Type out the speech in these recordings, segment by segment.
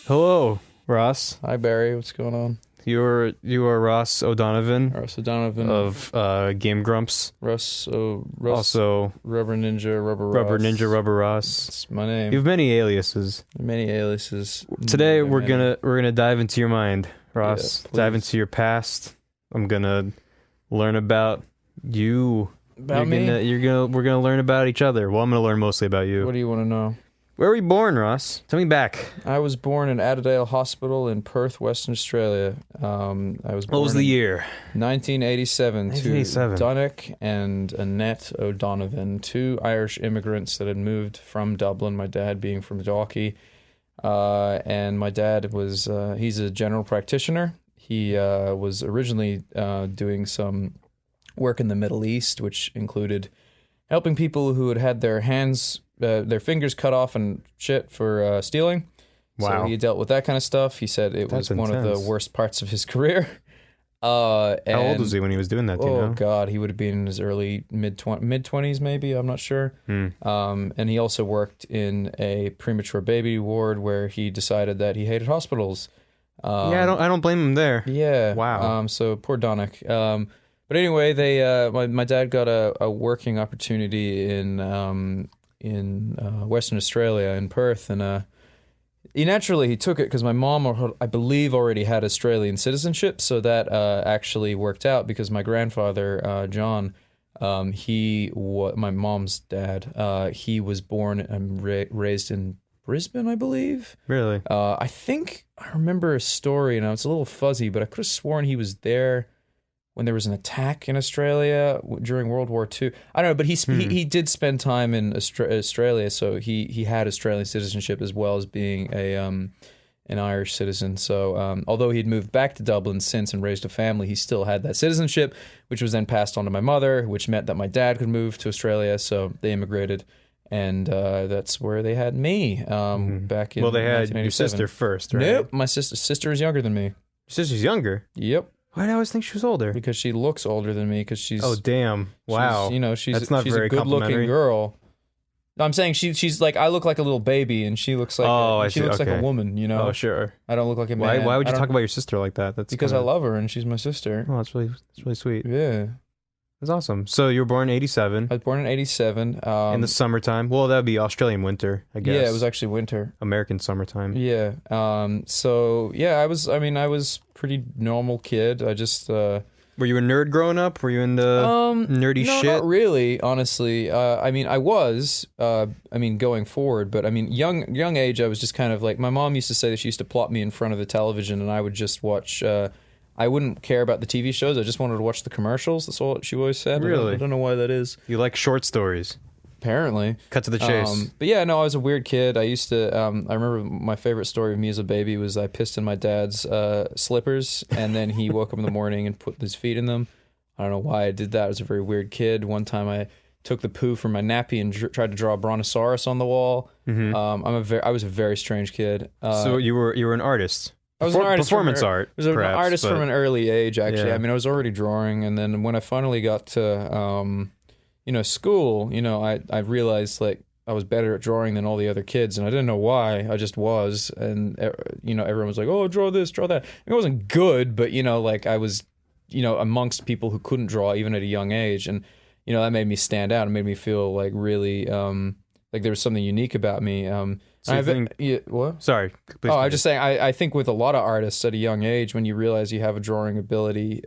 Hello, Ross. Hi Barry, what's going on? You are Ross O'Donovan Russ O'Donovan of Game Grumps. Russ Also, Rubber Ninja, Rubber Ninja, Rubber Ross. It's my name. You have many aliases. Many aliases. Today we're gonna dive into your mind, Ross. Yeah, dive into your past. I'm gonna learn about you. About me? We're gonna learn about each other. Well, I'm gonna learn mostly about you. What do you want to know? Where were you born, Ross? Tell me back. I was born in Adelaide Hospital in Perth, Western Australia. What was the year? 1987. 1987. To Donnick and Annette O'Donovan, two Irish immigrants that had moved from Dublin, my dad being from Dalkey. And my dad was, he's a general practitioner. He was originally doing some work in the Middle East, which included helping people who had had their hands, their fingers cut off and shit for stealing. Wow. So he dealt with that kind of stuff. He said it was one of the worst parts of his career. How old was he when he was doing that? Do you know? God, he would have been in his early mid-20s, maybe. I'm not sure. And he also worked in a premature baby ward where he decided that he hated hospitals. Yeah, I don't blame him there. Yeah. Wow. So poor Donnick. But anyway, they my dad got a working opportunity in Western Australia in Perth, and he took it because my mom, I believe, already had Australian citizenship, so that actually worked out because my grandfather John, my mom's dad, he was born and raised in Brisbane, I believe. Really? I think I remember a story, and it's a little fuzzy, but I could have sworn he was there when there was an attack in Australia during World War II. I don't know, but he did spend time in Australia, so he had Australian citizenship as well as being an Irish citizen. So although he'd moved back to Dublin since and raised a family, he still had that citizenship, which was then passed on to my mother, which meant that my dad could move to Australia, so they immigrated. And that's where they had me back in 1987. Well, they had your sister first, right? Nope, my sister is younger than me. Your sister's younger? Yep. Why do I always think she was older? Because she looks older than me. Because she's. Oh damn! Wow. She's That's not she's very a good-looking girl. No, I'm saying she's like, I look like a little baby, and she looks like she looks like a woman. You know. Oh sure. I don't look like a man. Why would you talk about your sister like that? That's because I love her and she's my sister. Oh, that's really sweet. Yeah. That's awesome. So you were born in 87. I was born in 87. In the summertime. Well, that would be Australian winter, I guess. Yeah, it was actually winter. American summertime. Yeah. So yeah, I was pretty normal kid. I just. Were you a nerd growing up? Were you into nerdy no, shit? Not really, honestly. I was. Going forward, but young age, I was just kind of like, my mom used to say that she used to plop me in front of the television, and I would just watch. I wouldn't care about the TV shows. I just wanted to watch the commercials. That's all she always said. Really? I don't know why that is. You like short stories? Apparently. Cut to the chase. But yeah, no, I was a weird kid. I used to. I remember my favorite story of me as a baby was I pissed in my dad's slippers, and then he woke up in the morning and put his feet in them. I don't know why I did that. I was a very weird kid. One time I took the poo from my nappy and tried to draw a brontosaurus on the wall. Mm-hmm. I was a very strange kid. So you were an artist. I was an artist. Performance art. I was an artist from an early age, actually. Yeah. I was already drawing, and then when I finally got to, school, I realized like I was better at drawing than all the other kids, and I didn't know why. I just was, and everyone was like, "Oh, draw this, draw that." I wasn't good, but I was, amongst people who couldn't draw even at a young age, and that made me stand out. It made me feel like really like there was something unique about me. What? Sorry. Please I'm just saying. I think with a lot of artists at a young age, when you realize you have a drawing ability,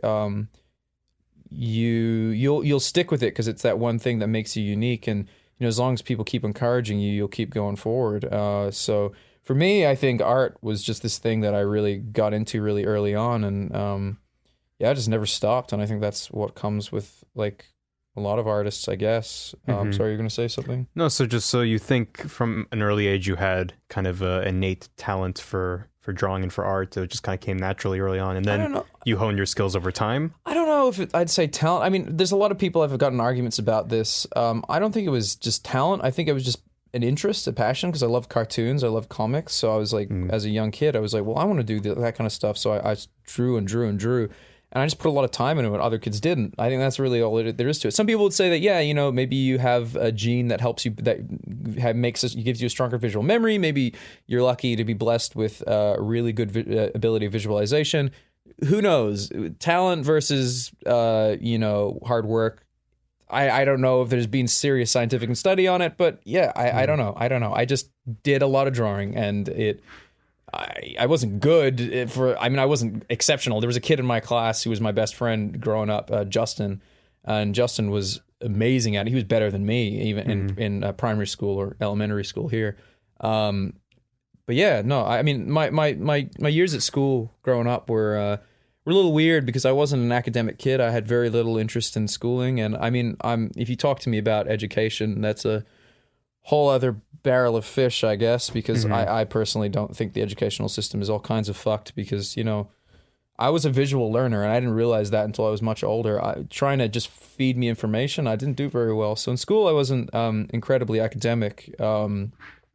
you'll stick with it because it's that one thing that makes you unique. And as long as people keep encouraging you, you'll keep going forward. So for me, I think art was just this thing that I really got into really early on, and I just never stopped. And I think that's what comes with like a lot of artists, I guess. Sorry, you're going to say something? No, so you think from an early age you had kind of an innate talent for drawing and for art. So it just kind of came naturally early on, and then you honed your skills over time? I don't know if I'd say talent. There's a lot of people I've gotten arguments about this. I don't think it was just talent. I think it was just an interest, a passion, because I love cartoons, I love comics. So I was like, as a young kid, I was like, well, I want to do that kind of stuff. So I drew and drew and drew. And I just put a lot of time into it. Other kids didn't. I think that's really all there is to it. Some people would say that, yeah, you know, maybe you have a gene that helps you, gives you a stronger visual memory. Maybe you're lucky to be blessed with really good ability of visualization. Who knows? Talent versus, hard work. I don't know if there's been serious scientific study on it, but yeah, I don't know. I just did a lot of drawing, and I wasn't good I wasn't exceptional. There was a kid in my class who was my best friend growing up, Justin, and Justin was amazing at it. He was better than me, even in primary school or elementary school here. But yeah, no, I mean, my years at school growing up were a little weird because I wasn't an academic kid. I had very little interest in schooling, and I mean, if you talk to me about education, that's a whole other barrel of fish, I guess, because I personally don't think the educational system is all kinds of fucked because, you know, I was a visual learner and I didn't realize that until I was much older. Trying to just feed me information, I didn't do very well. So in school, I wasn't incredibly academic. Are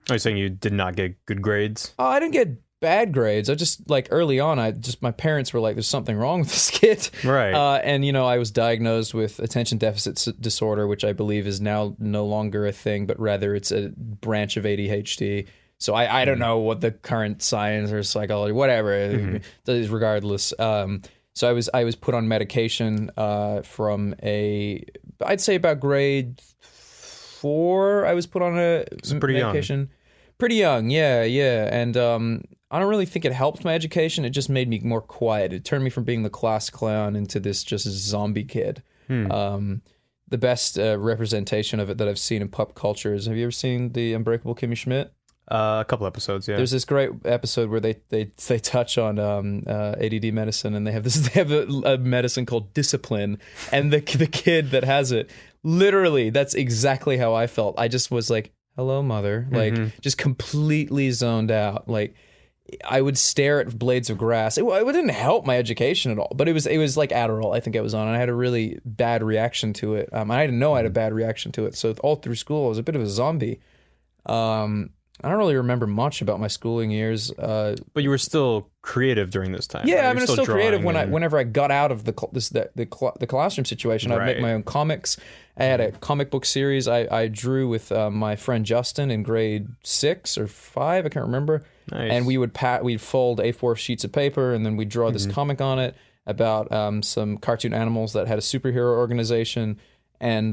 you saying you did not get good grades? I didn't get bad grades. I just, like, early on, my parents were like, there's something wrong with this kid. Right. And, you know, I was diagnosed with attention deficit disorder, which I believe is now no longer a thing, but rather it's a branch of ADHD. So I don't know what the current science or psychology, whatever, regardless. So I was put on medication from I'd say about grade 4, I was put on medication. Young. Pretty young, yeah. And I don't really think it helped my education. It just made me more quiet. It turned me from being the class clown into this just zombie kid. The best representation of it that I've seen in pop culture is, have you ever seen The Unbreakable Kimmy Schmidt? A couple episodes, yeah. There's this great episode where they touch on ADD medicine, and they have a medicine called discipline, and the kid that has it, literally, that's exactly how I felt. I just was like, hello, mother. Like, just completely zoned out. Like, I would stare at blades of grass. It didn't help my education at all, but it was like Adderall, I think it was on, and I had a really bad reaction to it. I didn't know I had a bad reaction to it, so all through school, I was a bit of a zombie. I don't really remember much about my schooling years. But you were still creative during this time. Yeah, right? I mean, I was still creative whenever I got out of the classroom situation. I'd make my own comics. I had a comic book series I drew with my friend Justin in grade 6 or 5, I can't remember. Nice. And we'd fold A4 sheets of paper, and then we'd draw this comic on it about some cartoon animals that had a superhero organization, and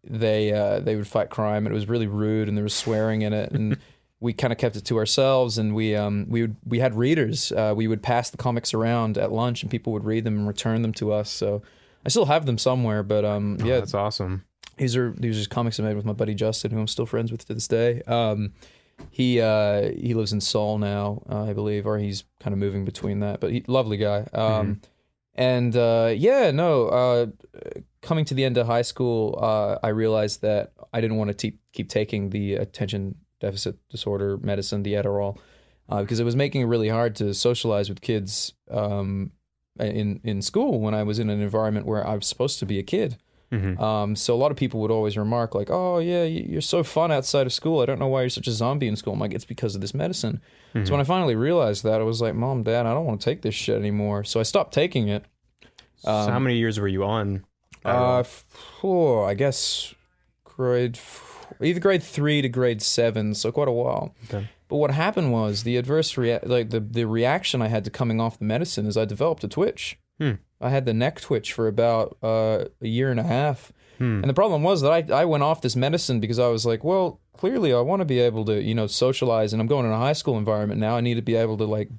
they would fight crime, and it was really rude, and there was swearing in it, and we kind of kept it to ourselves, and we had readers. We would pass the comics around at lunch, and people would read them and return them to us. So I still have them somewhere, but yeah, that's awesome. These are just comics I made with my buddy Justin, who I'm still friends with to this day. He lives in Seoul now, I believe, or he's kind of moving between that. But lovely guy. Coming to the end of high school, I realized that I didn't want to keep taking the attention deficit disorder medicine, the Adderall, because it was making it really hard to socialize with kids in school when I was in an environment where I was supposed to be a kid. So a lot of people would always remark like, oh yeah, you're so fun outside of school. I don't know why you're such a zombie in school. I'm like, it's because of this medicine. So when I finally realized that, I was like, Mom, Dad, I don't want to take this shit anymore. So I stopped taking it. So how many years were you on? I guess either grade 3 to grade 7, so quite a while. Okay. But what happened was the the reaction I had to coming off the medicine is I developed a twitch. I had the neck twitch for about a year and a half. And the problem was that I went off this medicine because I was like, well, clearly I want to be able to, socialize, and I'm going in a high school environment now. I need to be able to like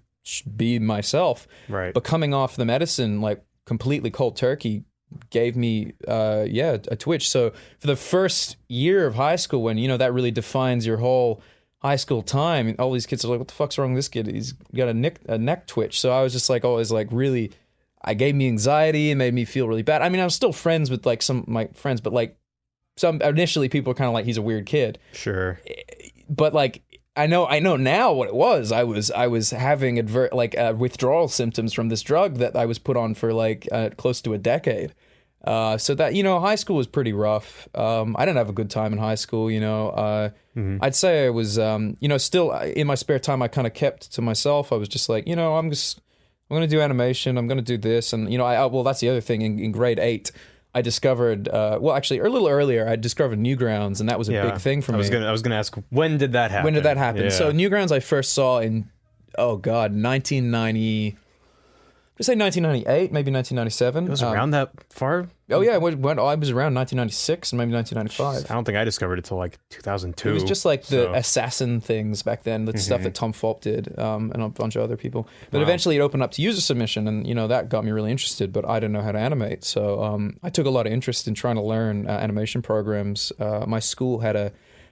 be myself. Right. But coming off the medicine, like completely cold turkey, gave me a twitch. So for the first year of high school, when that really defines your whole high school time, all these kids are like, what the fuck's wrong with this kid? He's got a neck twitch. So I was just like always like really, I gave me anxiety and made me feel really bad. I mean, I was still friends with like some of my friends, but like some initially people were kind of like, he's a weird kid. Sure. But like I know now what it was. I was having withdrawal symptoms from this drug that I was put on for like close to a decade. So that, high school was pretty rough. I didn't have a good time in high school, I'd say I was, still in my spare time, I kind of kept to myself. I was just like, I'm going to do animation. I'm going to do this. And, well, that's the other thing. In grade 8, I discovered, actually, a little earlier, I discovered Newgrounds, and that was a big thing for me. I was gonna ask, when did that happen? Yeah. So Newgrounds I first saw in, 1990... Let's say 1998, maybe 1997. It was around that far? Oh yeah, I was around 1996 and maybe 1995. I don't think I discovered it till like 2002. It was just like the assassin things back then, the stuff that Tom Fulp did, and a bunch of other people. But eventually it opened up to user submission, and that got me really interested. But I didn't know how to animate, so I took a lot of interest in trying to learn animation programs. My school had a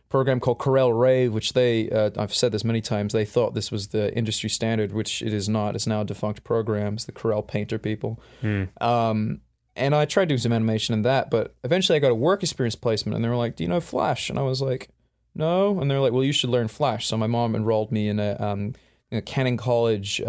program called Corel Rave, which I've said this many times, they thought this was the industry standard, which it is not. It's now a defunct program. It's the Corel Painter people. And I tried doing some animation in that, but eventually I got a work experience placement, and they were like, do you know Flash? And I was like, no. And they're like, well, you should learn Flash. So my mom enrolled me in a Canning College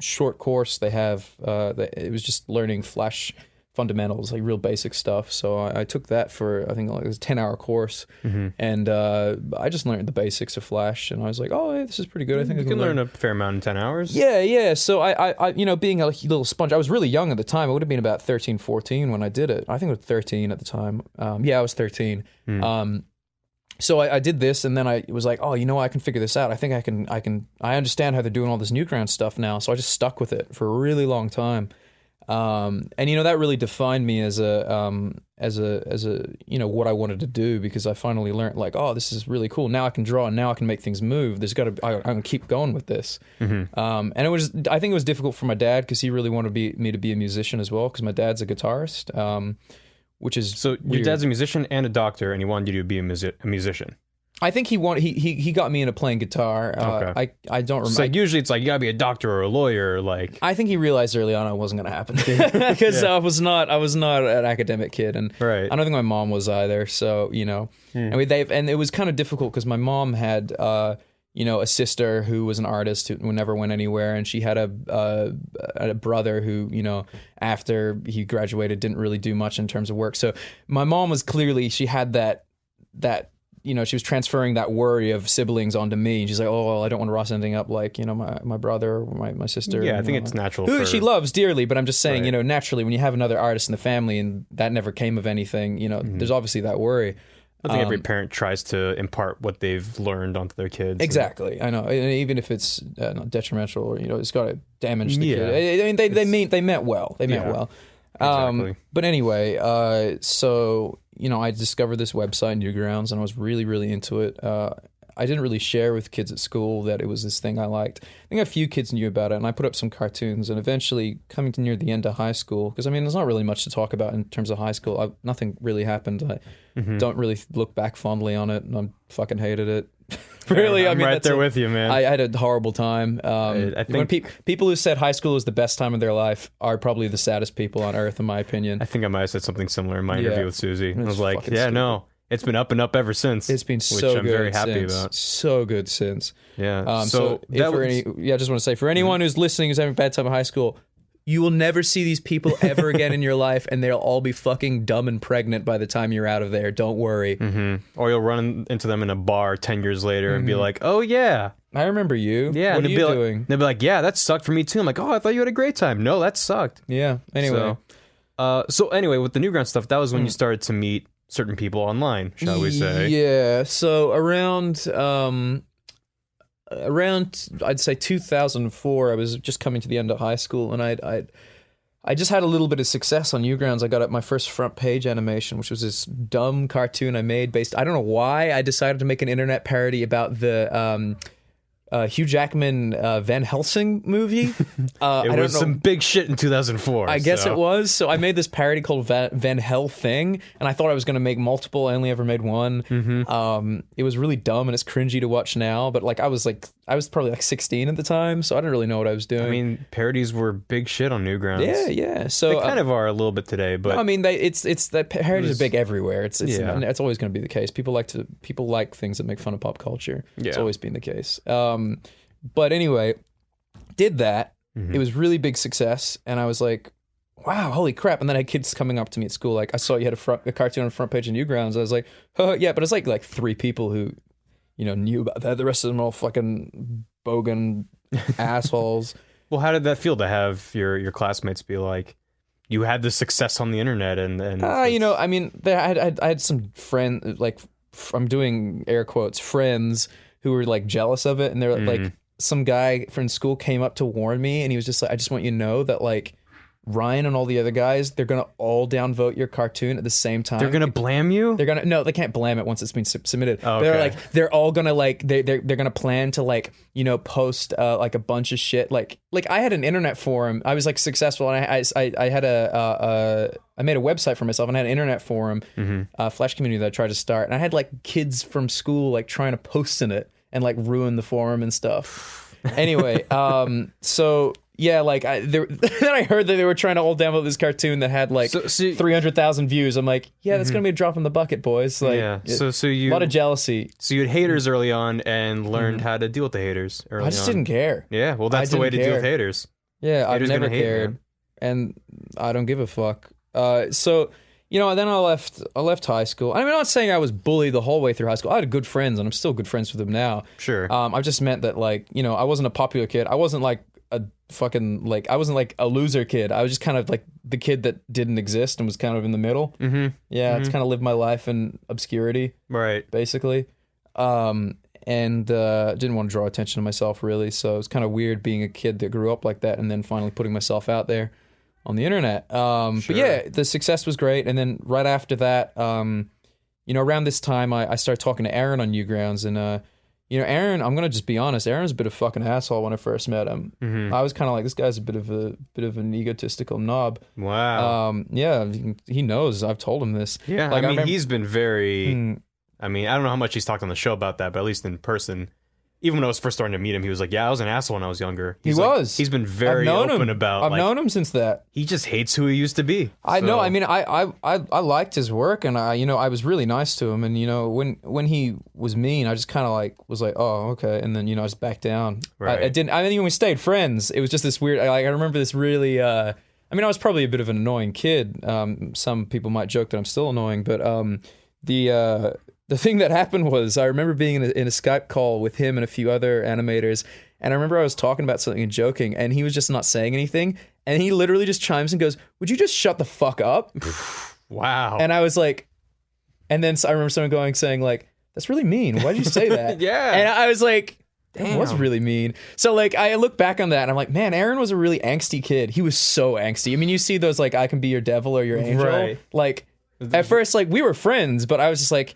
short course they have. It was just learning Flash fundamentals, like real basic stuff. So I took that for, I think it was a 10-hour course, and I just learned the basics of Flash, and I was like, oh, hey, this is pretty good. I think you can learn a fair amount in 10 hours. Yeah. So I being a little sponge, I was really young at the time. I would have been about 13, 14 when I did it. I think it was 13 at the time. I was 13. So I did this, and then I was like, oh, I can figure this out. I think I understand how they're doing all this Newgrounds stuff now. So I just stuck with it for a really long time. And that really defined me as a what I wanted to do, because I finally learned, like, oh, this is really cool. Now I can draw, and now I can make things move. I'm gonna keep going with this. And I think it was difficult for my dad, because he really wanted me to be a musician as well, because my dad's a guitarist. Which is so weird. Your dad's a musician and a doctor, and he wanted you to be a musician. I think he got me into playing guitar. Okay. I don't remember. So usually it's like you gotta be a doctor or a lawyer. Like, I think he realized early on it wasn't gonna happen, because I was not an academic kid, and right. I don't think my mom was either. So and it was kind of difficult, because my mom had a sister who was an artist who never went anywhere, and she had a brother who after he graduated didn't really do much in terms of work. So my mom was clearly, she had that she was transferring that worry of siblings onto me. And she's like, oh, I don't want to Ross ending up like, my brother or my sister. Yeah, I think it's natural. Who she loves dearly, but I'm just saying, right. Naturally, when you have another artist in the family and that never came of anything, there's obviously that worry. I think every parent tries to impart what they've learned onto their kids. Exactly. I know. And even if it's not detrimental, or, it's got to damage the kid. I mean, they meant well. They meant well. Exactly. But anyway, so I discovered this website, Newgrounds, and I was really, really into it. I didn't really share with kids at school that it was this thing I liked. I think a few kids knew about it, and I put up some cartoons. And eventually, coming to near the end of high school, because there's not really much to talk about in terms of high school. Nothing really happened. I don't really look back fondly on it, and I fucking hated it. Really, I'm right there with you, man. I had a horrible time. I think when people who said high school is the best time of their life are probably the saddest people on earth, in my opinion. I think I might have said something similar in my interview with Susie. I was like, no, it's been up and up ever since. It's been so good, which I'm very happy about. So good since. Yeah. I just want to say, for anyone who's listening who's having a bad time in high school, you will never see these people ever again in your life, and they'll all be fucking dumb and pregnant by the time you're out of there. Don't worry. Or you'll run into them in a bar 10 years later and be like, oh, yeah. I remember you. Yeah. What are you doing? They'll be like, yeah, that sucked for me too. I'm like, oh, I thought you had a great time. No, that sucked. Yeah. Anyway. So anyway, with the Newgrounds stuff, that was when you started to meet certain people online, shall we say. Yeah. So around I'd say 2004, I was just coming to the end of high school, and I just had a little bit of success on Newgrounds. I got up my first front page animation, which was this dumb cartoon I made based, I don't know why I decided to make an internet parody about the Hugh Jackman Van Helsing movie. It was some big shit in 2004. I guess it was. So I made this parody called Van Hell Thing, and I thought I was going to make multiple. I only ever made one. It was really dumb, and it's cringy to watch now, but I was probably like 16 at the time, so I didn't really know what I was doing. I mean, parodies were big shit on Newgrounds. Yeah. So they kind of are a little bit today, but I mean, it's that parodies are big everywhere. It's always going to be the case. People like things that make fun of pop culture. Yeah. It's always been the case. But anyway, did that. It was really big success, and I was like, wow, holy crap. And then I had kids coming up to me at school like, I saw you had a cartoon on the front page of Newgrounds. I was like, oh yeah, but it's like 3 people who knew about that. The rest of them all fucking bogan assholes. Well, how did that feel to have your classmates be like, you had the success on the internet and you know, I mean, I had some friends, like, I'm doing air quotes, friends who were like jealous of it, and they're like, some guy from school came up to warn me, and he was just like, I just want you to know that, like, Ryan and all the other guys, they're gonna all downvote your cartoon at the same time. They're gonna blame you? No, they can't blame it once it's been submitted. Oh, okay. They're like, they're all gonna like, they're gonna plan to, like, you know, post like a bunch of shit. Like I had an internet forum. I was like successful, and I had I made a website for myself, and I had an internet forum, Flash community that I tried to start, and I had like kids from school like trying to post in it and like ruin the forum and stuff. Anyway, so. Yeah, like then I heard that they were trying to all download this cartoon that had like 300,000 views. I'm like, yeah, that's gonna be a drop in the bucket, boys. Like, yeah. So you a lot of jealousy. So you had haters early on and learned how to deal with the haters early on. I just didn't care. Yeah, well, that's the way to deal with haters. Yeah, haters I've never cared, and I don't give a fuck. So you know, then I left high school. I mean, I'm not saying I was bullied the whole way through high school. I had good friends, and I'm still good friends with them now. Sure. I just meant that, like, you know, I wasn't a popular kid. I wasn't like a fucking, like, I wasn't like a loser kid. I was just kind of like the kid that didn't exist and was kind of in the middle. Yeah, just kind of lived my life in obscurity, right? Basically, and didn't want to draw attention to myself really. So it was kind of weird being a kid that grew up like that and then finally putting myself out there on the internet. Sure. But yeah, the success was great. And then right after that, you know, around this time, I started talking to Aaron on Newgrounds, and you know, Aaron, I'm gonna just be honest. Aaron's a bit of a fucking asshole when I first met him. I was kind of like, this guy's a bit of an egotistical knob. Wow. Yeah, he knows. I've told him this. Yeah, like, I mean, he's been very. I mean, I don't know how much he's talked on the show about that, but at least in person, even when I was first starting to meet him, he was like, "Yeah, I was an asshole when I was younger." He's He's been very open about. I've known him since that. He just hates who he used to be. I know. I mean, I liked his work, and I was really nice to him. And you know, when he was mean, I just kind of like was like, "Oh, okay," and then, you know, I just backed down. Right. I didn't. I mean, when we stayed friends, it was just this weird. I remember this really. I mean, I was probably a bit of an annoying kid. Some people might joke that I'm still annoying, but the thing that happened was I remember being in a Skype call with him and a few other animators, and I remember I was talking about something and joking, and he was just not saying anything, and he literally just chimes and goes, "Would you just shut the fuck up?" Wow. And I was like, and then I remember someone saying like, "That's really mean. Why did you say that?" Yeah. And I was like, damn. It was really mean. So like I look back on that and I'm like, man, Aaron was a really angsty kid. He was so angsty. I mean, you see those like, I can be your devil or your angel. Right. Like at first, like we were friends, but I was just like,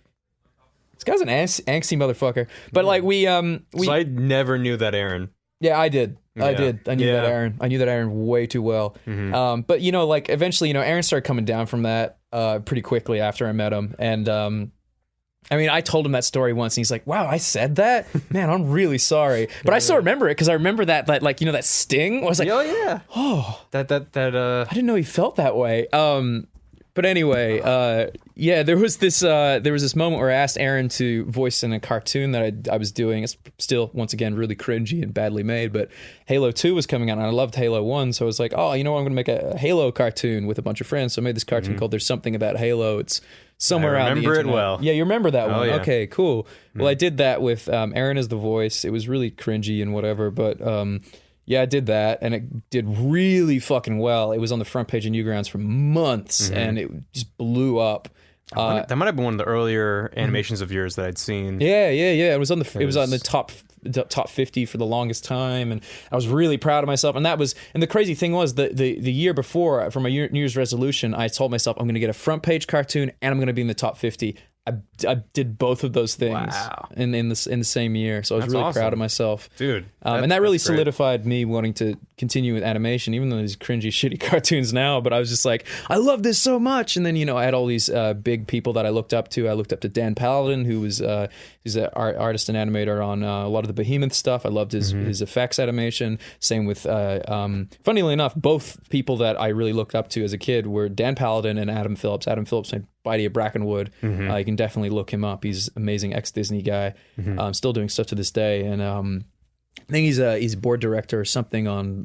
this guy's an angsty motherfucker. But like we So I never knew that Aaron. Yeah, I did. Yeah. I did. I knew that Aaron. I knew that Aaron way too well. But you know, like eventually, you know, Aaron started coming down from that pretty quickly after I met him. And I mean, I told him that story once, and he's like, "Wow, I said that? Man, I'm really sorry." But I still remember it because I remember that like, you know, that sting. I was like, "Oh yeah, oh, that." I didn't know he felt that way. But anyway, yeah, there was this moment where I asked Aaron to voice in a cartoon that I was doing. It's still, once again, really cringy and badly made, but Halo 2 was coming out, and I loved Halo 1, so I was like, oh, you know what, I'm going to make a Halo cartoon with a bunch of friends. So I made this cartoon called There's Something About Halo. It's somewhere around the internet. I remember it well. Yeah, you remember that one? Yeah. Okay, cool. Well, I did that with Aaron as the voice. It was really cringy and whatever, but... yeah, I did that, and it did really fucking well. It was on the front page of Newgrounds for months, and it just blew up. That might have been one of the earlier animations of yours that I'd seen. Yeah. It was on the top 50 for the longest time, and I was really proud of myself. And the crazy thing was the year before, for my New Year's resolution, I told myself I'm going to get a front page cartoon, and I'm going to be in the top 50. I did both of those things in the same year, so I was really proud of myself, dude. And that really solidified me wanting to continue with animation, even though these cringy, shitty cartoons now. But I was just like, I love this so much. And then, you know, I had all these big people that I looked up to. I looked up to Dan Paladin, who was he's an artist and animator on a lot of the Behemoth stuff. I loved his effects animation. Same with, funnily enough, both people that I really looked up to as a kid were Dan Paladin and Adam Phillips. Adam Phillips made Mighty of Brackenwood. You can definitely look him up. He's an amazing ex-Disney guy. Still doing stuff to this day. And I think he's board director or something on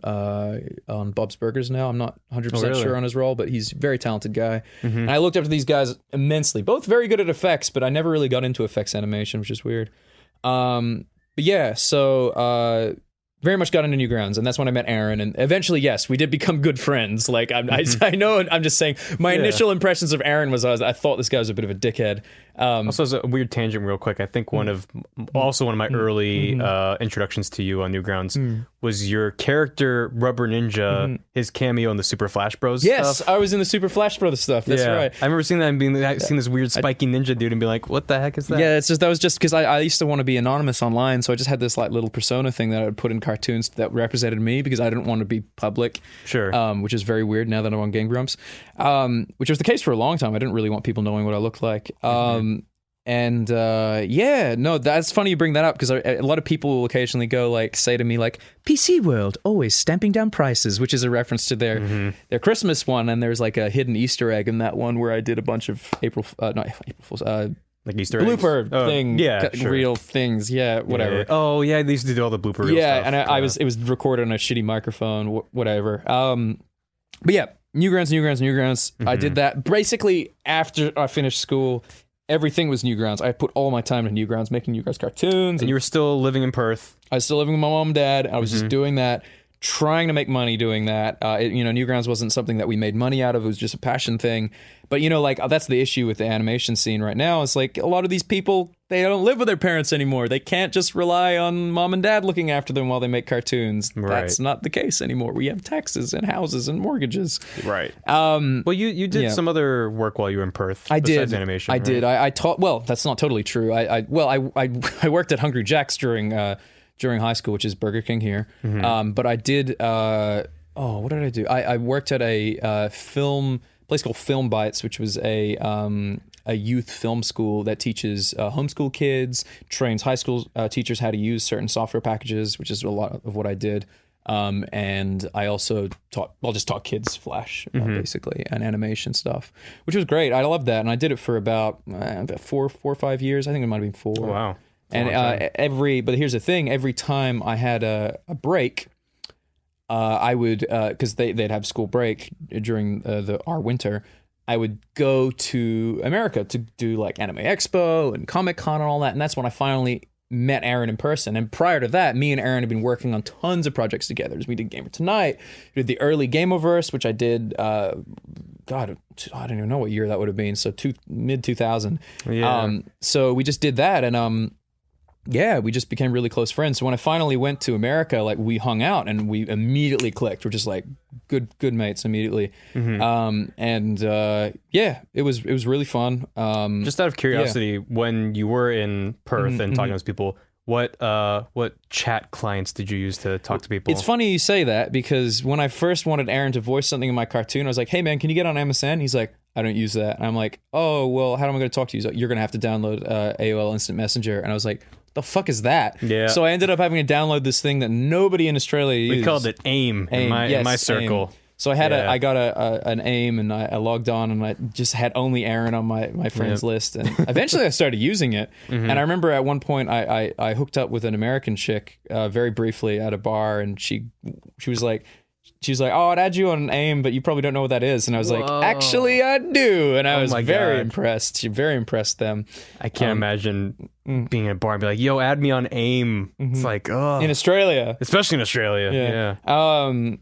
Bob's Burgers now. I'm not 100% sure on his role, but he's a very talented guy. And I looked up to these guys immensely. Both very good at effects, but I never really got into effects animation, which is weird. But yeah, so very much got into Newgrounds, and that's when I met Aaron. And eventually, yes, we did become good friends. Like I know, I'm just saying, my initial impressions of Aaron was I thought this guy was a bit of a dickhead. Also, as a weird tangent, real quick, I think one of my early introductions to you on Newgrounds was your character Rubber Ninja, his cameo in the Super Flash Bros. Yes, stuff. I was in the Super Flash Brothers stuff. That's right. I remember seeing that and seeing this weird spiky ninja dude and be like, "What the heck is that?" Yeah, that was just because I used to want to be anonymous online, so I just had this like little persona thing that I would put in cartoons that represented me because I didn't want to be public. Sure. Which is very weird now that I'm on Game Grumps. Which was the case for a long time. I didn't really want people knowing what I looked like. And that's funny you bring that up because a lot of people will occasionally say to me like, PC World always stamping down prices, which is a reference to their Christmas one, and there's like a hidden Easter egg in that one where I did a bunch of April Fool's like Easter blooper eggs? thing, real things, whatever. Yeah. Oh yeah, they used to do all the blooper reel stuff. And it was recorded on a shitty microphone, whatever. But yeah, Newgrounds. I did that basically after I finished school. Everything was Newgrounds. I put all my time into Newgrounds, making Newgrounds cartoons. And you were still living in Perth. I was still living with my mom and dad. I was just doing that, trying to make money doing that. Newgrounds wasn't something that we made money out of. It was just a passion thing. But, that's the issue with the animation scene right now. It's like a lot of these people, they don't live with their parents anymore. They can't just rely on mom and dad looking after them while they make cartoons. Right. That's not the case anymore. We have taxes and houses and mortgages. Right. Well, you did some other work while you were in Perth. I did. Animation. I did. I taught. Well, that's not totally true. I worked at Hungry Jack's during high school, which is Burger King here. But I did. What did I do? I worked at a place called Film Bites, which was a youth film school that teaches homeschool kids, trains high school teachers how to use certain software packages, which is a lot of what I did. And I also taught kids Flash, basically, and animation stuff, which was great. I loved that. And I did it for about 4 or 5 years. I think it might have been 4. Oh, wow. And but here's the thing, every time I had a break, I would, because they'd have school break during our winter, I would go to America to do like Anime Expo and Comic Con and all that. And that's when I finally met Aaron in person. And prior to that, me and Aaron had been working on tons of projects together. We did Gamer Tonight, we did the early Gameoverse, which I did, I don't even know what year that would have been. So mid 2000. Yeah. So we just did that. And, we just became really close friends. So when I finally went to America, like we hung out and we immediately clicked. We're just like good mates immediately. It was really fun. Just out of curiosity, when you were in Perth and talking to those people, what chat clients did you use to talk to people? It's funny you say that because when I first wanted Aaron to voice something in my cartoon, I was like, "Hey man, can you get on MSN?" He's like, "I don't use that." And I'm like, "Oh well, how am I going to talk to you?" He's like, "You're going to have to download AOL Instant Messenger." And I was like, the fuck is that? Yeah. So I ended up having to download this thing that nobody in Australia used. We called it AIM in my circle. AIM. So I got an AIM and I logged on and I just had only Aaron on my friends list. And eventually I started using it. And I remember at one point I hooked up with an American chick very briefly at a bar, and she was like, "Oh, I'd add you on AIM, but you probably don't know what that is." And I was like, "Actually, I do." And I was very impressed. She very impressed them. I can't imagine being in a bar and be like, "Yo, add me on AIM." It's like, oh, in Australia, especially in Australia. Yeah.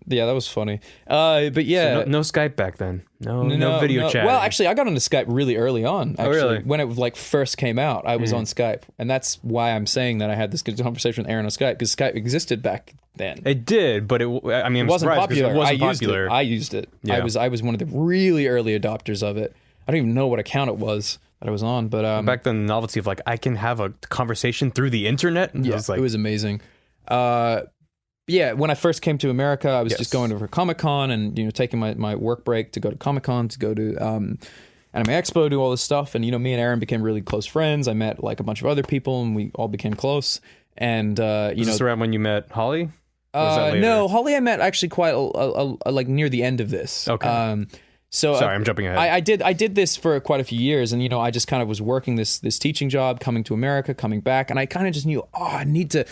That was funny. But yeah, so no Skype back then. No video chat. Well, actually, I got onto Skype really early on. Actually, really? When it first came out, I was on Skype, and that's why I'm saying that I had this good conversation with Aaron on Skype, because Skype existed back then. It did, but it wasn't popular. It wasn't popular. I used it. Yeah. I was one of the really early adopters of it. I don't even know what account it was that I was on, but back then, the novelty of like I can have a conversation through the internet. It was amazing. When I first came to America, I was just going over Comic-Con and taking my work break to go to Comic-Con, to go to Anime Expo, do all this stuff. And me and Aaron became really close friends. I met like a bunch of other people and we all became close. And was this around when you met Holly? No, Holly I met actually quite like near the end of this. Okay. Sorry, I'm jumping ahead. I did this for quite a few years, and I just kind of was working this teaching job, coming to America, coming back, and I kind of just knew, I need to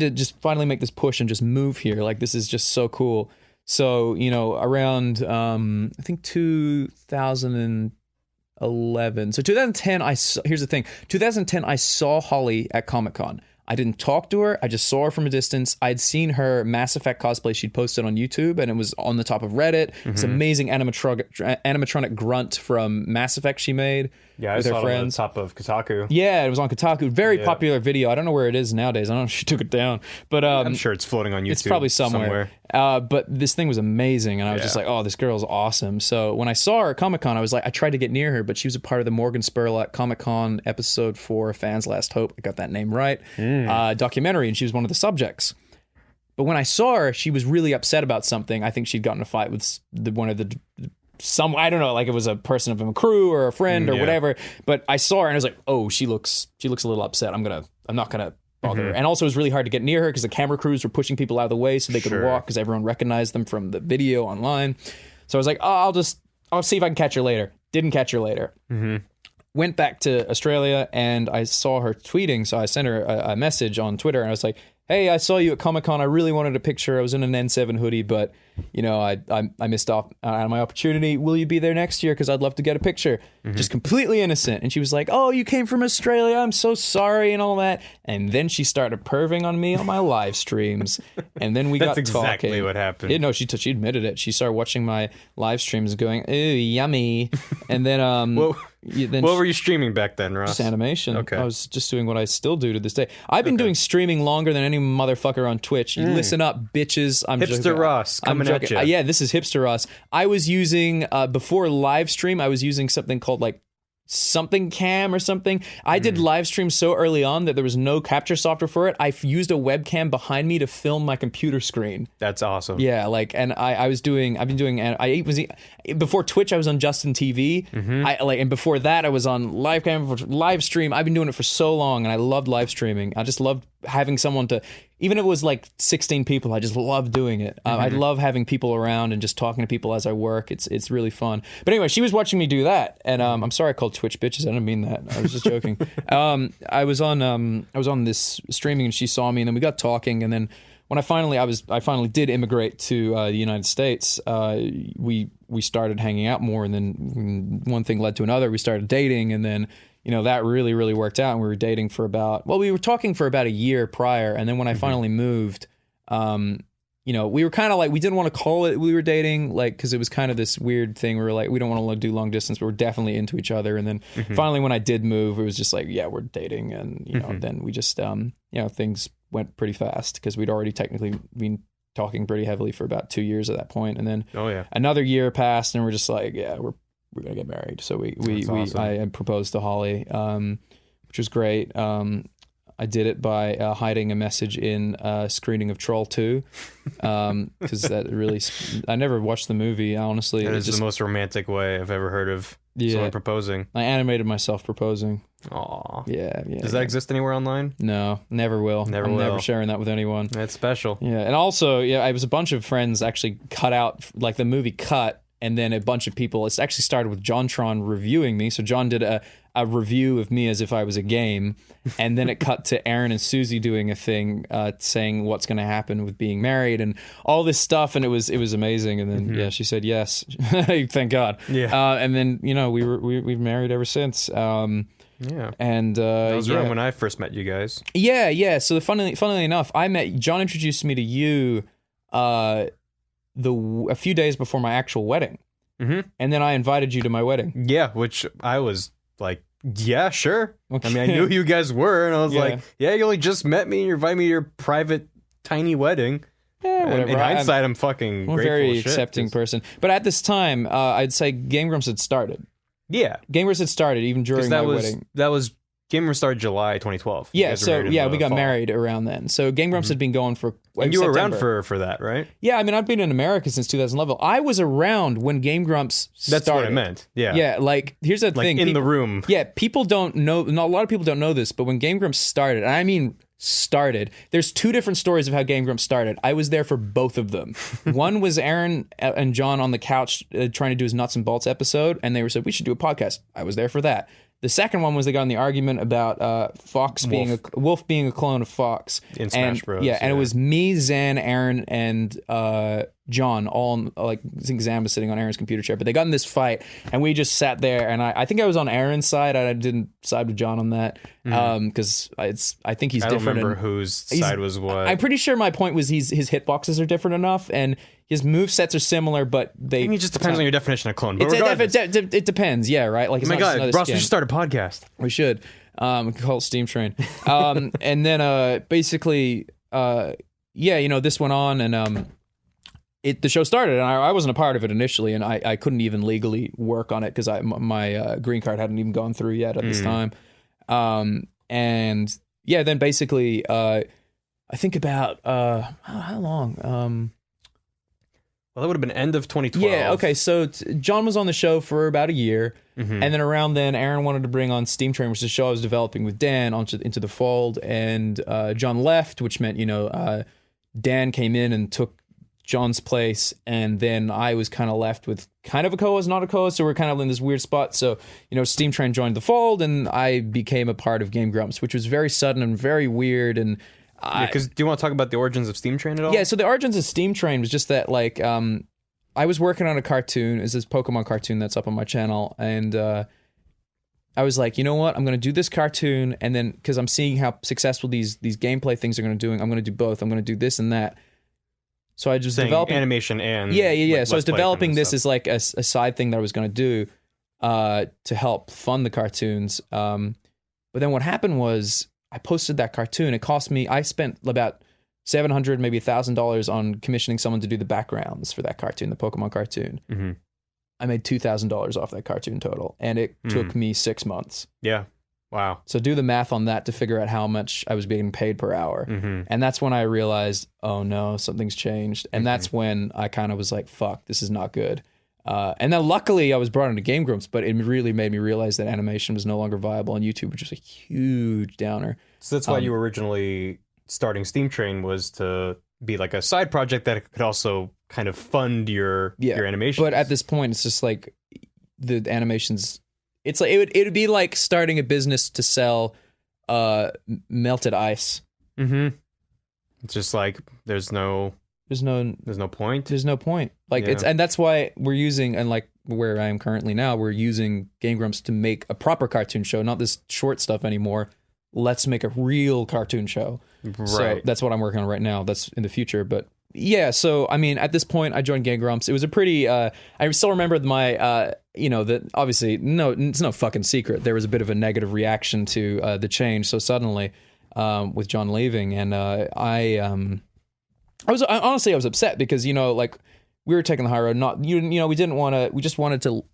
just finally make this push and just move here. Like, this is just so cool. So around I think 2011. So 2010, here's the thing. 2010, I saw Holly at Comic-Con. I didn't talk to her. I just saw her from a distance. I'd seen her Mass Effect cosplay she'd posted on YouTube, and it was on the top of Reddit. This amazing animatronic grunt from Mass Effect she made with her friends. It on the top of Kotaku. Yeah, it was on Kotaku. Very popular video. I don't know where it is nowadays. I don't know if she took it down. But I'm sure it's floating on YouTube. It's probably somewhere. But this thing was amazing, and I was just like, oh, this girl's awesome. So when I saw her at Comic-Con, I tried to get near her, but she was a part of the Morgan Spurlock Comic-Con Episode 4 Fans Last Hope. I got that name right. Documentary, and she was one of the subjects. But when I saw her, she was really upset about something. I think she'd gotten in a fight with I don't know, like it was a person from a crew or a friend or whatever. But I saw her and I was like, oh, she looks a little upset. I'm not gonna bother her. And also it was really hard to get near her because the camera crews were pushing people out of the way so they could walk because everyone recognized them from the video online. So I was like, oh, I'll see if I can catch her later. Didn't catch her later. Went back to Australia and I saw her tweeting, so I sent her a message on Twitter and I was like, hey, I saw you at Comic-Con. I really wanted a picture. I was in an N7 hoodie, but I missed off on my opportunity. Will you be there next year? Because I'd love to get a picture. Just completely innocent. And she was like, oh, you came from Australia. I'm so sorry and all that. And then she started perving on me on my live streams. And then we got talking. That's exactly what happened. No, she admitted it. She started watching my live streams going, ooh, yummy. And then... what were you streaming back then, Ross? Just animation. Okay. I was just doing what I still do to this day. I've been doing streaming longer than any motherfucker on Twitch. You listen up, bitches. I'm Hipster joking. Ross coming at you. Yeah, this is Hipster Ross. I was using, before live stream, I was using something called like something cam or something. I did live stream so early on that there was no capture software for it. I used a webcam behind me to film my computer screen. That's awesome. Yeah, like, and before Twitch I was on Justin TV. And before that I was on live stream. I've been doing it for so long and I loved live streaming. I just loved having someone to, even if it was like 16 people, I just love doing it. I love having people around and just talking to people as I work. It's really fun. But anyway, she was watching me do that, and I'm sorry I called Twitch bitches. I didn't mean that. I was just joking. I was on this streaming, and she saw me, and then we got talking, and then when I finally did immigrate to the United States, we started hanging out more, and then one thing led to another. We started dating, and then that really, really worked out. And we were dating we were talking for about a year prior. And then when I finally moved, we were kind of like, we didn't want to call it we were dating, like, because it was kind of this weird thing. We were like, we don't want to do long distance, but we're definitely into each other. And then finally, when I did move, it was just like, yeah, we're dating. And, then we just, things went pretty fast because we'd already technically been talking pretty heavily for about 2 years at that point. And then another year passed and we're just like, yeah, we're gonna get married. So I proposed to Holly, which was great. I did it by hiding a message in a screening of Troll 2, because that really, I never watched the movie, honestly. It is the most romantic way I've ever heard of someone proposing. I animated myself proposing. Aw. Yeah. Does that exist anywhere online? No, never will. I'm never sharing that with anyone. That's special. Yeah, and also, I was a bunch of friends actually cut out, like the movie cut, and then a bunch of people, it's actually started with JonTron reviewing me. So John did a review of me as if I was a game. And then it cut to Aaron and Susie doing a thing, saying what's going to happen with being married and all this stuff. And it was amazing. And then, she said yes. Thank God. Yeah. And then, we've married ever since. And that was around when I first met you guys. Yeah. So funnily enough, John introduced me to you, a few days before my actual wedding, and then I invited you to my wedding. Yeah, which I was like, yeah, sure. Okay. I mean, I knew who you guys were, and I was like, yeah, you only just met me, and you invite me to your private, tiny wedding. Yeah, whatever. In hindsight, I'm fucking grateful. I'm a very accepting person. But at this time, I'd say Game Grumps had started. Yeah. Game Grumps had started even during my wedding. That was Game Grumps started July 2012. Yeah, we got married around then. So Game Grumps had been going for and you were around for that, right? Yeah, I mean, I've been in America since 2011. I was around when Game Grumps started. That's what I meant. Yeah. Yeah, like, here's the thing. In the room. Yeah, people don't know, a lot of people don't know this, but when Game Grumps started, and I mean started, there's two different stories of how Game Grumps started. I was there for both of them. One was Aaron and John on the couch trying to do his Nuts and Bolts episode, and they said, we should do a podcast. I was there for that. The second one was they got in the argument about Wolf being a clone of Fox in Smash Bros. Yeah, and it was me, Zan, Aaron, and John. All I think Zan was sitting on Aaron's computer chair, but they got in this fight, and we just sat there. And I think I was on Aaron's side. I didn't side with John on that. because I think he's different. I don't remember whose side was what. I'm pretty sure my point was his hitboxes are different enough, and his movesets are similar, but I think it just depends on your definition of clone. But it depends, yeah, right? Like, oh my God, Ross, we should start a podcast. We should. We can call it Steam Train. And then basically, this went on, and the show started, and I wasn't a part of it initially, and I couldn't even legally work on it because my green card hadn't even gone through yet at this time. And yeah, then basically, I think about how long? Well, that would have been end of 2012. Yeah, okay, so John was on the show for about a year, and then around then, Aaron wanted to bring on Steam Train, which is a show I was developing with Dan, into the fold, and John left, which meant, Dan came in and took John's place, and then I was kind of left with kind of a co-host, not a co-host, so we're kind of in this weird spot. So, Steam Train joined the fold, and I became a part of Game Grumps, which was very sudden and very weird, and because do you want to talk about the origins of Steam Train at all? Yeah, so the origins of Steam Train was just that, like, I was working on a cartoon. It's this Pokemon cartoon that's up on my channel, and I was like, you know what? I'm going to do this cartoon, and then, because I'm seeing how successful these gameplay things are going to do, I'm going to do both. I'm going to do this and that. So I just developing animation and yeah. So I was developing this as like a side thing that I was going to do to help fund the cartoons. But then what happened was, I posted that cartoon. It cost me, I spent about $700, maybe $1,000 on commissioning someone to do the backgrounds for that cartoon, the Pokemon cartoon. I made $2,000 off that cartoon total, and it took me 6 months. Yeah. Wow. So do the math on that to figure out how much I was being paid per hour. And that's when I realized, oh no, something's changed. And that's when I kind of was like, fuck, this is not good. And then luckily I was brought into Game Grumps, but it really made me realize that animation was no longer viable on YouTube, which was a huge downer. So that's why you were originally starting Steam Train, was to be like a side project that could also kind of fund your animation. But at this point, it's just like the animations. It's like it would be like starting a business to sell melted ice. It's just like there's no point. There's no point. Like and that's why we're using, and like where I am currently now, we're using Game Grumps to make a proper cartoon show, not this short stuff anymore. Let's make a real cartoon show. Right. So that's what I'm working on right now. That's in the future, but yeah. So I mean, at this point, I joined Game Grumps. It was a pretty. I still remember my. That obviously it's no fucking secret. There was a bit of a negative reaction to the change so suddenly with John leaving, and I was upset because like we were taking the high road. We didn't want to. We just wanted to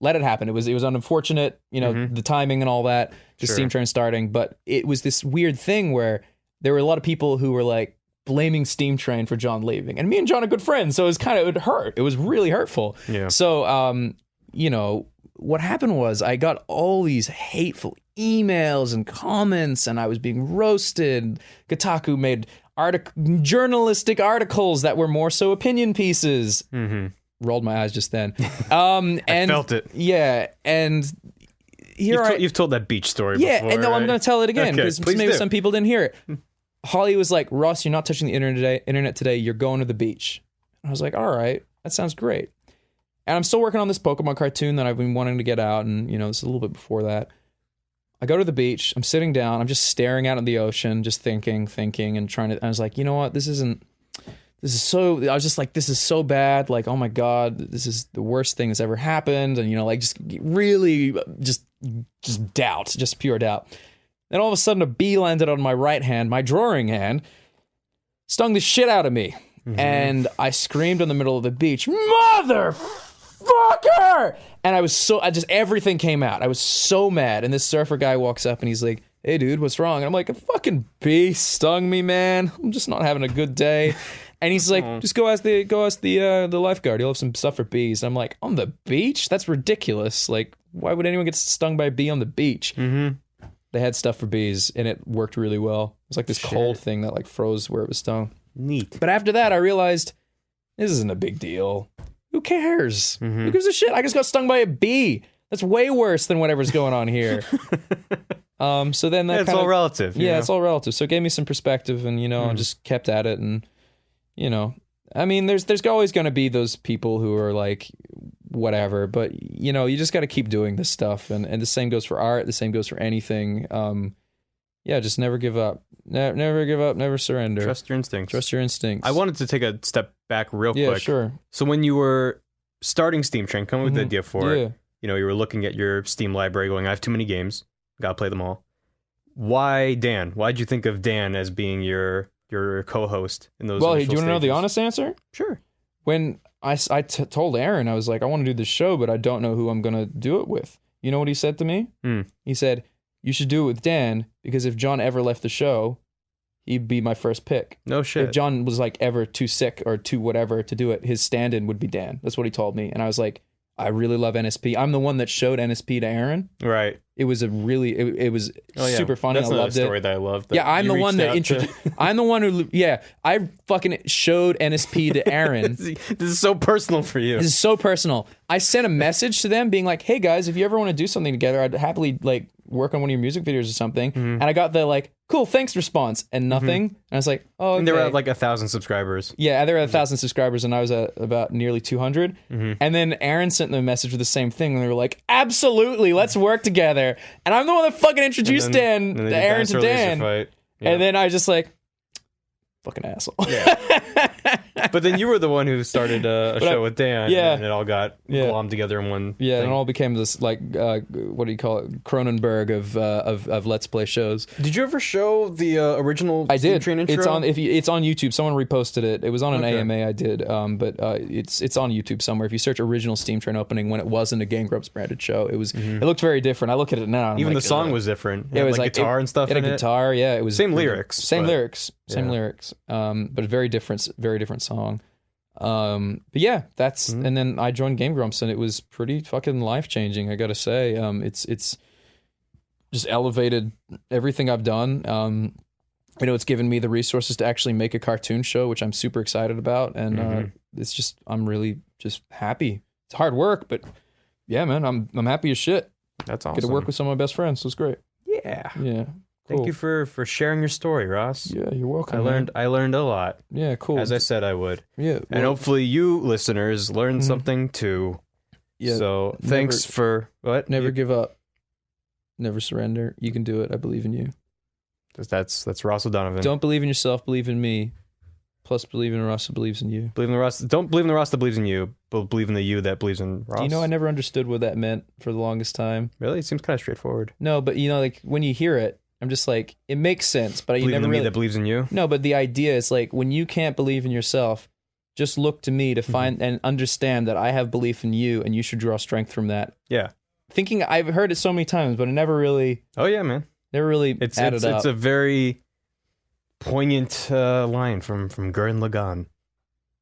let it happen. It was unfortunate, the timing and all that, the Steam Train starting, but it was this weird thing where there were a lot of people who were like blaming Steam Train for John leaving, and me and John are good friends, so it was it hurt. It was really hurtful. Yeah. So what happened was I got all these hateful emails and comments, and I was being roasted. Kotaku made journalistic articles that were more so opinion pieces. Rolled my eyes just then. And I felt it. Yeah, and you've told that beach story before. Yeah, and no, right? I'm going to tell it again because maybe some people didn't hear it. Holly was like, Ross, you're not touching the internet today. You're going to the beach. And I was like, all right, that sounds great. And I'm still working on this Pokemon cartoon that I've been wanting to get out, and this is a little bit before that. I go to the beach. I'm sitting down. I'm just staring out at the ocean, just thinking, and trying to. I was like, you know what? This is so bad. Like, oh my God, this is the worst thing that's ever happened. And just really, just doubt, just pure doubt. Then all of a sudden, a bee landed on my right hand, my drawing hand, stung the shit out of me, and I screamed in the middle of the beach, "Motherfucker!" And everything came out. I was so mad. And this surfer guy walks up and he's like, "Hey, dude, what's wrong?" And I'm like, "A fucking bee stung me, man. I'm just not having a good day." And he's like, "Just go ask the lifeguard. He'll have some stuff for bees." And I'm like, "On the beach? That's ridiculous. Like, why would anyone get stung by a bee on the beach?" They had stuff for bees, and it worked really well. It was like this cold thing that like froze where it was stung. Neat. But after that, I realized this isn't a big deal. Who cares? Who gives a shit? I just got stung by a bee. That's way worse than whatever's going on here. So then that it's all relative. Yeah, it's all relative. So it gave me some perspective, and I just kept at it, and I mean, there's always going to be those people who are like, whatever, but you just got to keep doing this stuff, and the same goes for art. The same goes for anything. Yeah, just never give up. Never give up, never surrender. Trust your instincts. Trust your instincts. I wanted to take a step back real quick. Yeah, sure. So when you were starting Steam Train, coming with the idea for Yeah. it, you know, you were looking at your Steam library going, I have too many games. Gotta play them all. Why Dan? Why'd you think of Dan as being your co-host in those Well, hey, initial do you want to know the stages? honest answer? Sure. When I told Aaron, I was like, I want to do this show, but I don't know who I'm going to do it with. You know what he said to me? He said, you should do it with Dan, because if John ever left the show, he'd be my first pick. No shit. If John was like ever too sick or too whatever to do it, his stand-in would be Dan. That's what he told me. And I was like, I really love NSP. I'm the one that showed NSP to Aaron. Right. It was a really, it was super funny. That's I loved story it. that I loved. Yeah, I'm the one that introduced. I'm the one who. Yeah, I fucking showed NSP to Aaron. This is so personal for you. This is so personal. I sent a message to them being like, "Hey guys, if you ever want to do something together, I'd happily like work on one of your music videos or something." And I got the like, "Cool, thanks" response and nothing. And I was like, "Oh, okay." And they were at like 1,000 subscribers. Yeah, they were at 1,000 subscribers, and I was at about nearly 200. And then Aaron sent them a message with the same thing, and they were like, "Absolutely, let's work together." And I'm the one that fucking introduced and then Aaron to Dan. Fight. Yeah. And then I was just like, fucking asshole. Yeah. But then you were the one who started a show with Dan, and it all got glommed together in one thing. And it all became this like what do you call it, Cronenberg of Let's Play shows. Did you ever show the original I Steam did. Train intro? It's on YouTube. Someone reposted it. It was on an AMA I did, but it's on YouTube somewhere. If you search original Steam Train opening when it wasn't a Game Grumps branded show, it was it looked very different. I look at it now. And even like, the song was different. It was like guitar and stuff. It had in a guitar. Yeah, it was same lyrics. Same lyrics. But a very different song. But yeah, that's and then I joined Game Grumps, and it was pretty fucking life changing. I gotta say, it's just elevated everything I've done. You know, it's given me the resources to actually make a cartoon show, which I'm super excited about, and it's just I'm really just happy. It's hard work, but yeah, man, I'm happy as shit. That's awesome. Get to work with some of my best friends. So it's great. Yeah. Yeah. Thank Cool. you for sharing your story, Ross. Yeah, you're welcome. I learned a lot. Yeah, cool. As I said I would. Yeah. And hopefully you listeners learned something too. Yeah. So thanks for what? Never give up. Never surrender. You can do it. I believe in you. That's Ross O'Donovan. Don't believe in yourself, believe in me. Plus believe in Ross that believes in you. believe in the Ross. Don't believe in the Ross that believes in you, but believe in the you that believes in Ross. You know, I never understood what that meant for the longest time. Really? It seems kind of straightforward. No, but you know, like when you hear it, I'm just like, it makes sense, but you Believe in never the me really. that believes in you. No, but the idea is like when you can't believe in yourself, just look to me to find and understand that I have belief in you, and you should draw strength from that. Yeah. Thinking I've heard it so many times, but it never really. Oh yeah, man. Never really added up. It's a very poignant line from Gurren Lagann.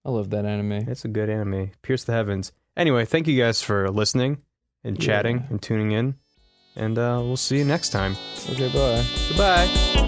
I love that anime. It's a good anime. Pierce the Heavens. Anyway, thank you guys for listening and chatting and tuning in. And we'll see you next time. Okay, bye. Goodbye.